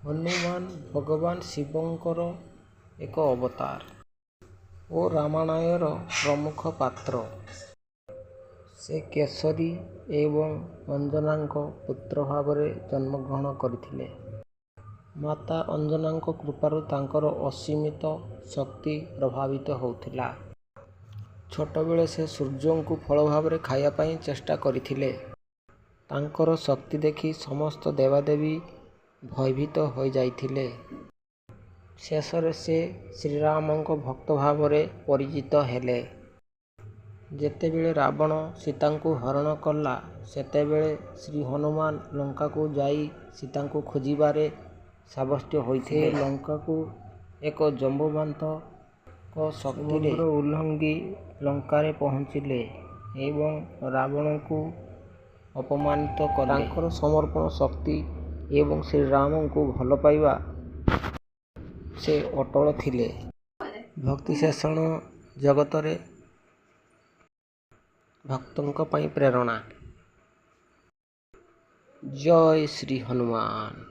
ହନୁମାନ ଭଗବାନ ଶିବଙ୍କର ଏକ ଅବତାର ଓ ରାମାୟଣର ପ୍ରମୁଖ ପାତ୍ର। ସେ କେଶରୀ ଏବଂ ଅଞ୍ଜନାଙ୍କ ପୁତ୍ର ଭାବରେ ଜନ୍ମଗ୍ରହଣ କରିଥିଲେ। ମାତା ଅଞ୍ଜନାଙ୍କ କୃପାରୁ ତାଙ୍କର ଅସୀମିତ ଶକ୍ତି ପ୍ରଭାବିତ ହେଉଥିଲା। ଛୋଟବେଳେ ସେ ସୂର୍ଯ୍ୟଙ୍କୁ ଫଳ ଭାବରେ ଖାଇବା ପାଇଁ ଚେଷ୍ଟା କରିଥିଲେ। ତାଙ୍କର ଶକ୍ତି ଦେଖି ସମସ୍ତ ଦେବାଦେବୀ ଭୟଭୀତ ହୋଇଯାଇଥିଲେ। ଶେଷରେ ସେ ଶ୍ରୀରାମଙ୍କ ଭକ୍ତ ଭାବରେ ପରିଚିତ ହେଲେ। ଯେତେବେଳେ ରାବଣ ସୀତାଙ୍କୁ ହରଣ କଲା, ସେତେବେଳେ ଶ୍ରୀ ହନୁମାନ ଲଙ୍କାକୁ ଯାଇ ସୀତାଙ୍କୁ ଖୋଜିବାରେ ସାବ୍ୟସ୍ତ ହୋଇଥିଲେ। ସେ ଲଙ୍କାକୁ ଏକ ଜମ୍ବୁବାନ୍ତଙ୍କ ଶକ୍ତିରେ ଉଲ୍ଲଙ୍ଘି ଲଙ୍କାରେ ପହଞ୍ଚିଲେ ଏବଂ ରାବଣଙ୍କୁ ଅପମାନିତ କଲେ। ତାଙ୍କର ସମର୍ପଣ ଶକ୍ତି ଏବଂ ଶ୍ରୀରାମଙ୍କୁ ଭଲ ପାଇବା ସେ ଅଟଳ ଥିଲେ। ଭକ୍ତି ଶେଷଣ ଜଗତରେ ଭକ୍ତଙ୍କ ପାଇଁ ପ୍ରେରଣା। ଜୟ ଶ୍ରୀ ହନୁମାନ।